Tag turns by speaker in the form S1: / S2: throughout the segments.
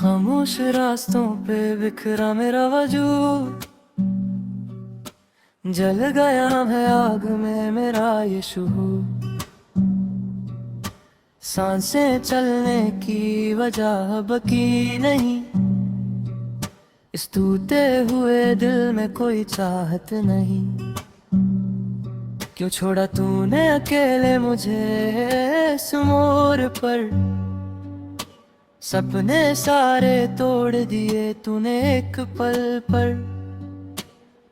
S1: खामोश रास्तों पे बिखरा मेरा वजूद, जल गया है आग में मेरा ये शुहूर। सांसें चलने की वजह बकी नहीं, इस टूटे हुए दिल में कोई चाहत नहीं। क्यों छोड़ा तूने अकेले मुझे इस मोड़ पर, सपने सारे तोड़ दिए तूने एक पल पर।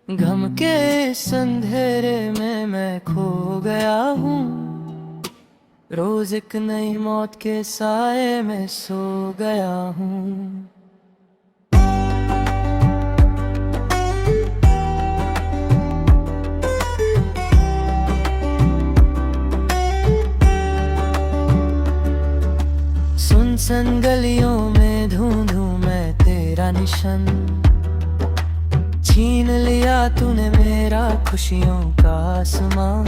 S1: गम के इस अंधेरे में मैं खो गया हूँ, रोज एक नई मौत के साए में सो गया हूँ। सुनसान गलियों में ढूंढूं मैं तेरा निशान, छीन लिया तूने मेरा खुशियों का आसमान।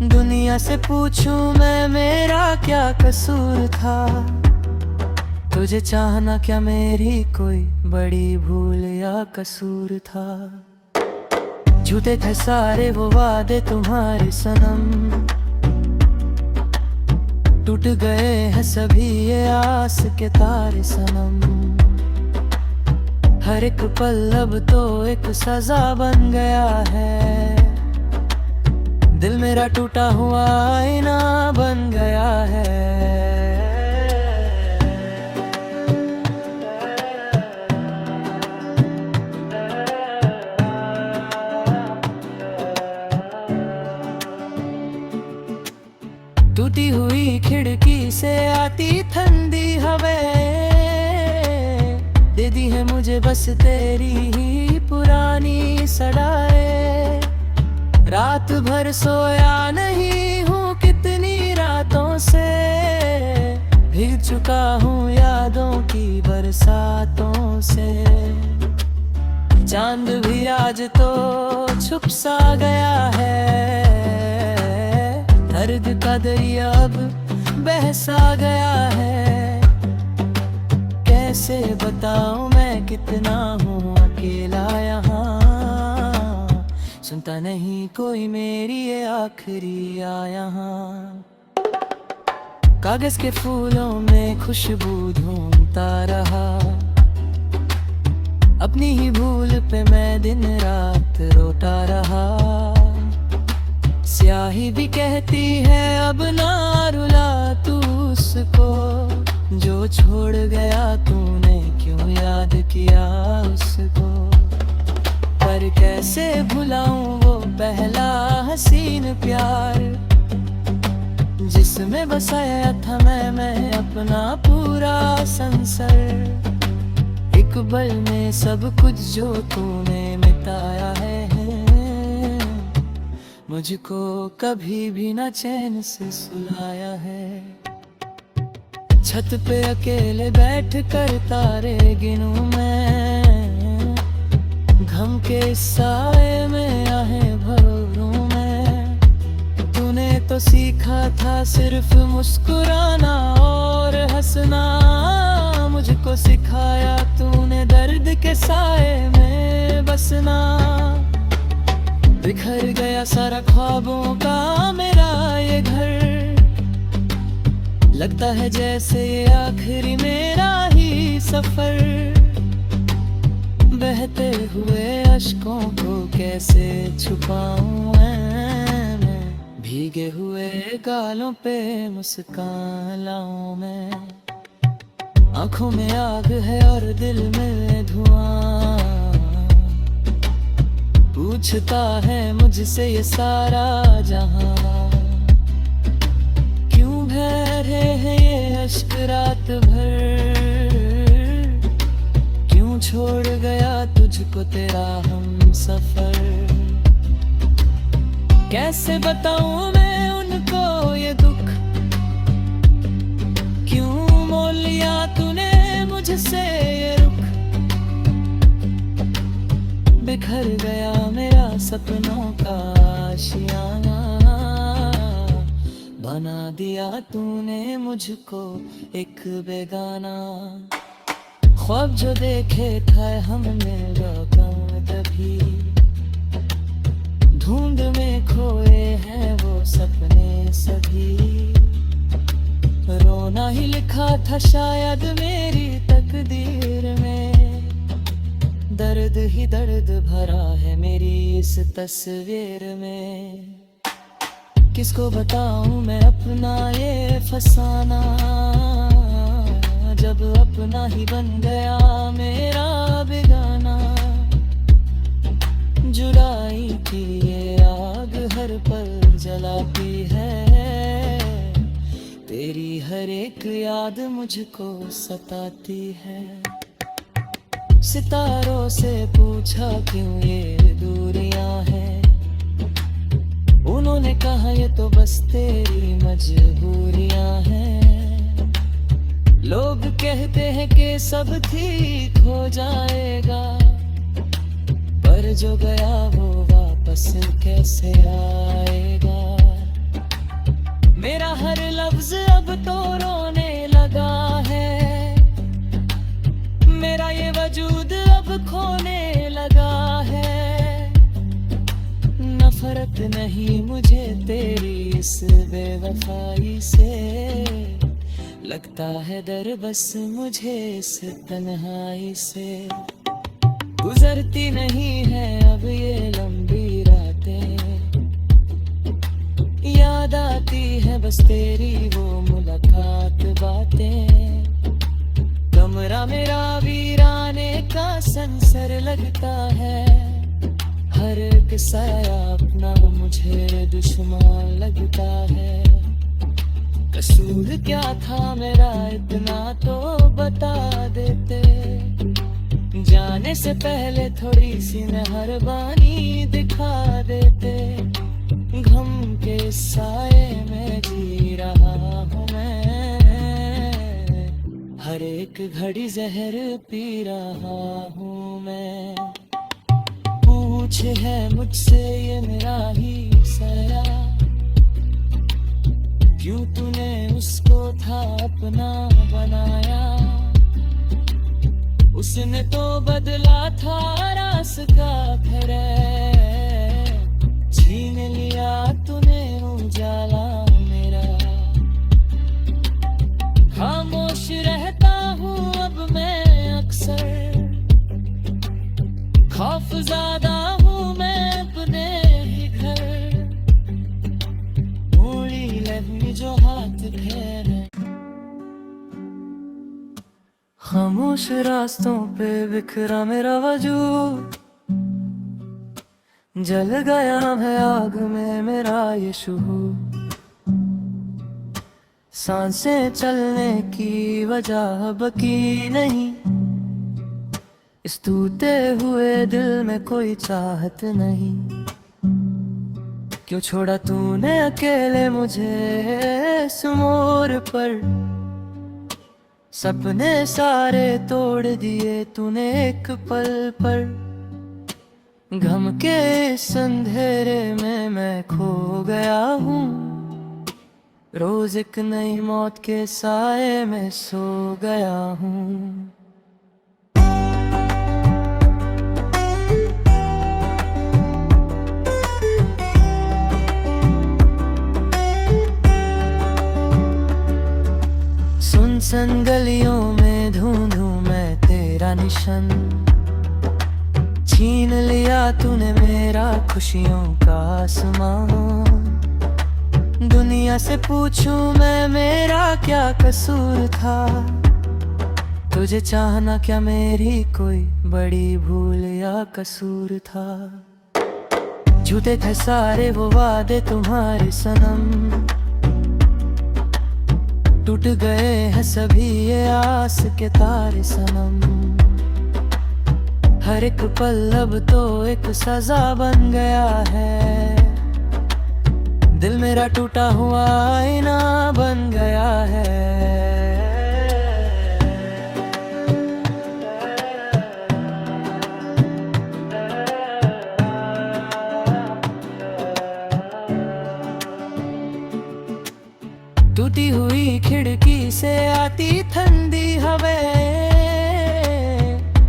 S1: दुनिया से पूछूं मैं मेरा क्या कसूर था, तुझे चाहना क्या मेरी कोई बड़ी भूल या कसूर था। झूठे थे सारे वो वादे तुम्हारे सनम, टूट गए हैं सभी ये आस के तारे सनम। हर एक पल अब तो एक सजा बन गया है, दिल मेरा टूटा हुआ आईना बन गया है। टूटी हुई खिड़की से आती ठंडी हवाएं दे दी है मुझे बस तेरी ही पुरानी सड़ाएं। रात भर सोया नहीं हूँ कितनी रातों से, भीग चुका हूँ यादों की बरसातों से। चांद भी आज तो छुप सा गया है, दर्द का दरिया अब बहसा गया है। कैसे बताऊं मैं कितना हूँ अकेला यहाँ, सुनता नहीं कोई मेरी ये आखिरी यहाँ। कागज के फूलों में खुशबू ढूंढता रहा, अपनी ही भूल पे मैं दिन रात रोता रहा। स्याही भी कहती है अब ना रुला तू उसको, जो छोड़ गया तूने क्यों याद किया उसको। पर कैसे भुलाऊं वो पहला हसीन प्यार, जिसमें बसाया था मैं अपना पूरा संसार। एक पल में सब कुछ जो तूने मिटाया है, मुझको कभी भी ना चैन से सुलाया है। छत पे अकेले बैठ कर तारे गिनूं मैं, घम के साए में आहें भरूं मैं। तूने तो सीखा था सिर्फ मुस्कुराना और हंसना, मुझको सिखाया तूने दर्द के साए में बसना। बिखर गया सारा ख्वाबों का मेरा ये घर, लगता है जैसे ये आखिरी मेरा ही सफर। बहते हुए अश्कों को कैसे छुपाऊं मैं, भीगे हुए गालों पे मुस्कान लाऊं मैं। आंखों में आग है और दिल में धुआं, पूछता है मुझसे ये सारा जहां। क्यों बह रहे हैं ये अश्क रात भर, क्यों छोड़ गया तुझको तेरा हम सफर। कैसे बताऊं मैं उनको ये दुख, क्यों मोल लिया तूने मुझसे ये रुख। बिखर गया मेरा सपनों का आशियाना, बना दिया तूने मुझको एक बेगाना। ख्वाब जो देखे थे हमने रकम तभी, धुंध में खोए हैं वो सपने सभी। रोना ही लिखा था शायद मेरी तकदीर में, दर्द ही दर्द भरा है मेरी इस तस्वीर में। किसको बताऊं मैं अपना ये फसाना, जब अपना ही बन गया मेरा बेगाना। जुदाई की ये आग हर पल जलाती है, तेरी हर एक याद मुझको सताती है। सितारों से पूछा क्यों ये दूरियां हैं, उन्होंने कहा ये तो बस तेरी मजबूरियां हैं। लोग कहते हैं कि सब ठीक हो जाएगा, पर जो गया वो वापस कैसे आएगा। मेरा हर लफ्ज अब तो रोने लगा है, मेरा ये वजूद अब खोने लगा है। नफरत नहीं मुझे तेरी इस बेवफाई से, लगता है डर बस मुझे इस तन्हाई से। गुजरती नहीं है अब ये लंबी रातें, याद आती है बस तेरी वो मुलाकात बातें। कमरा मेरा वीराने का संसर लगता है, हर एक साया अपना मुझे दुश्मन लगता है। कसूर क्या था मेरा इतना तो बता देते, जाने से पहले थोड़ी सी मेहरबानी दिखा देते। गम के साए में जी रहा हूँ मैं, हर एक घड़ी जहर पी रहा हूँ मैं। पूछ है मुझसे ये मेरा ही साया, क्यों तूने उसको था अपना बनाया। उसने तो बदला था रास्ता फिर, छीन लिया तूने उजाला मेरा। खामोश रहता हूँ अब मैं अक्सर, खौफ ज़्यादा हूँ मैं अपने ही घर। मूली लगी जो हाथ फेरे, खामोश रास्तों पे बिखरा मेरा वजूद। जल गया है आग में मेरा ये शुहूर, सांसें चलने की वजह बकी नहीं। इस टूटे हुए दिल में कोई चाहत नहीं, क्यों छोड़ा तूने अकेले मुझे इस मोड़ पर। सपने सारे तोड़ दिए तूने एक पल पर, गम के इस अंधेरे में मैं खो गया हूँ। रोज एक नई मौत के साए में सो गया हूँ। सुनसान गलियों में ढूंढूं मैं तेरा निशान, छीन लिया तूने मेरा खुशियों का आसमां। दुनिया से पूछूं मैं मेरा क्या कसूर था, तुझे चाहना क्या मेरी कोई बड़ी भूल या कसूर था। झूठे थे सारे वो वादे तुम्हारे सनम, टूट गए हैं सभी ये आस के तारे सनम। हर एक पल अब तो एक सजा बन गया है, दिल मेरा टूटा हुआ आईना बन गया है। खिड़की से आती ठंडी हवाएं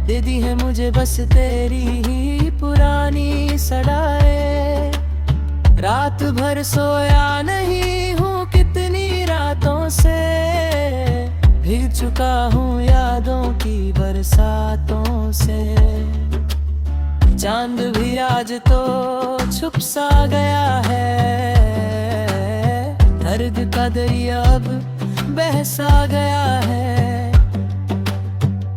S1: दे दी है मुझे बस तेरी ही पुरानी सड़ाएं। रात भर सोया नहीं हूँ कितनी रातों से, भीग चुका हूँ यादों की बरसातों से। चांद भी आज तो छुप सा गया है, दर्द का दरिया अब बह सा गया है।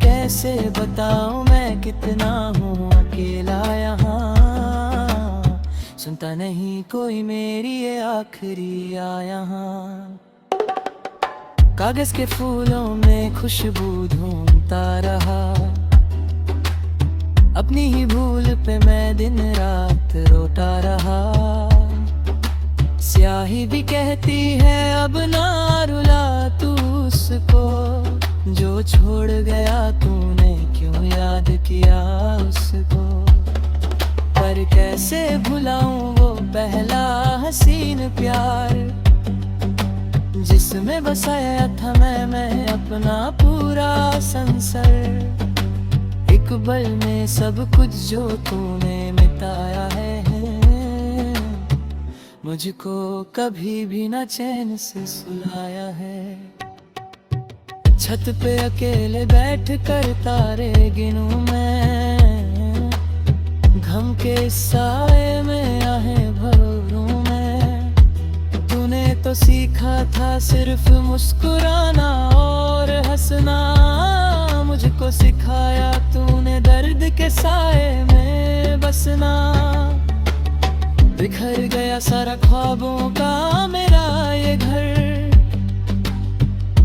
S1: कैसे बताऊं मैं कितना हूँ अकेला यहाँ, सुनता नहीं कोई मेरी ये आखिरी यहाँ। कागज के फूलों में खुशबू ढूंढता रहा, अपनी ही भूल पे मैं दिन रात रोता रहा। स्याही भी कहती है अब ना रुला तू उसको, जो छोड़ गया तूने क्यों याद किया उसको। पर कैसे भुलाऊं वो पहला हसीन प्यार, जिसमें बसाया था मैं अपना पूरा संसार। एक पल में सब कुछ जो तूने मिटाया है, मुझको कभी भी ना चैन से सुलाया है। छत पे अकेले बैठ कर तारे गिनूं मैं, घम के साए में आहें भरूं मैं। तूने तो सीखा था सिर्फ मुस्कुराना और हंसना, मुझको सिखाया तूने दर्द के साए में बसना। बिखर गया सारा ख्वाबों का मेरा ये घर,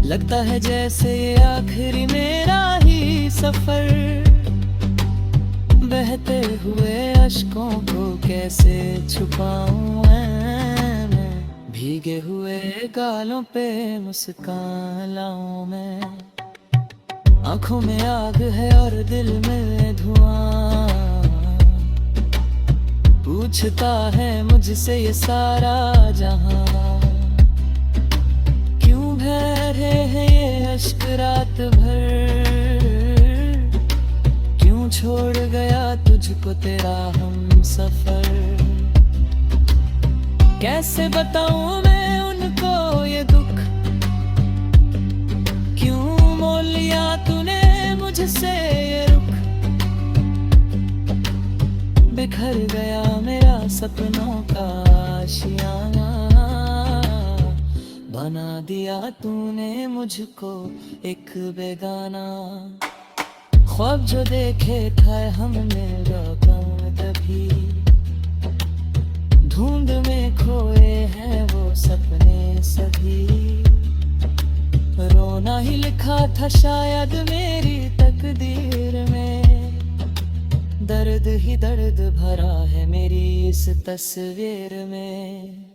S1: लगता है जैसे ये आखिरी मेरा ही सफर। बहते हुए अश्कों को कैसे छुपाऊं मैं, भीगे हुए गालों पे मुस्कान लाऊं मैं। आंखों में आग है और दिल में धुआं, पूछता है मुझसे ये सारा जहां। क्यों बह रहे हैं ये अश्क रात भर, क्यों छोड़ गया तुझको तेरा हम सफर। कैसे बताऊं मैं उनको ये दुख, क्यों मोल लिया तूने मुझसे ये रुख। बिखर गया मेरा सपनों का आशियाना, बना दिया तूने मुझको एक बेगाना। ख्वाब जो देखे थे हमने रकम तभी, धुंध में खोए हैं वो सपने सभी। रोना ही लिखा था शायद मेरी तकदीर में, दर्द ही दर्द भरा है मेरी इस तस्वीर में।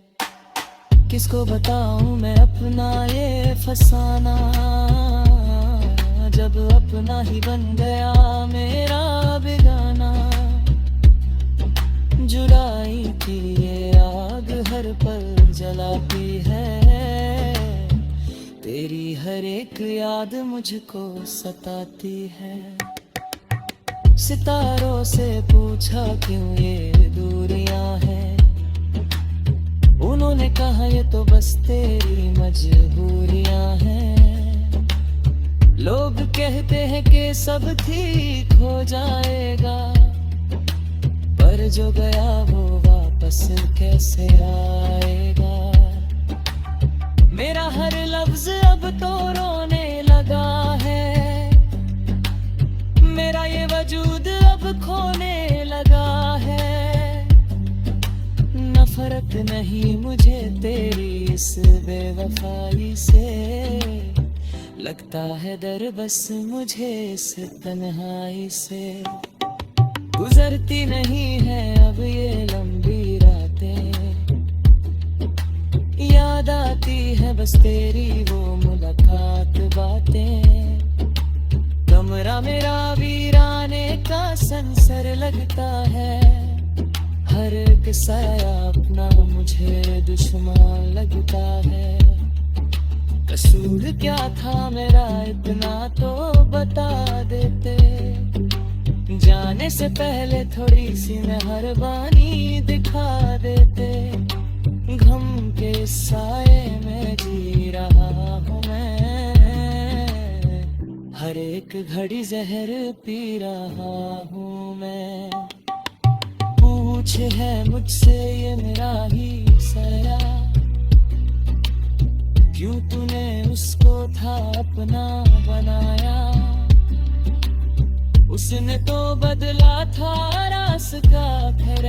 S1: किसको बताऊं मैं अपना ये फसाना, जब अपना ही बन गया मेरा बेगाना। जुदाई की ये आग हर पल जलाती है, तेरी हर एक याद मुझको सताती है। सितारों से पूछा क्यों ये दूरियां हैं, उन्होंने कहा ये तो बस तेरी मजबूरियां हैं। लोग कहते हैं कि सब ठीक हो जाएगा, पर जो गया वो वापस कैसे आएगा। मेरा हर लफ्ज अब तो रोने लगा है, मेरा ये वजूद अब खोने लगा है। नफरत नहीं मुझे तेरी इस बेवफाई से, लगता है डर बस मुझे इस तन्हाई से। गुजरती नहीं है अब ये लंबी रातें, याद आती है बस तेरी वो मुलाकात बातें। कमरा मेरा वीराने का संसर लगता है, हर एक साया अपना मुझे दुश्मन लगता है। कसूर क्या था मेरा इतना तो बता देते, जाने से पहले थोड़ी सी मेहरबानी दिखा देते। गम के साए में जी रहा हूँ मैं, हर एक घड़ी जहर पी रहा हूँ मैं। पूछे है मुझसे ये मेरा ही सया, क्यों तूने उसको था अपना बनाया। उसने तो बदला था रास्ता खैर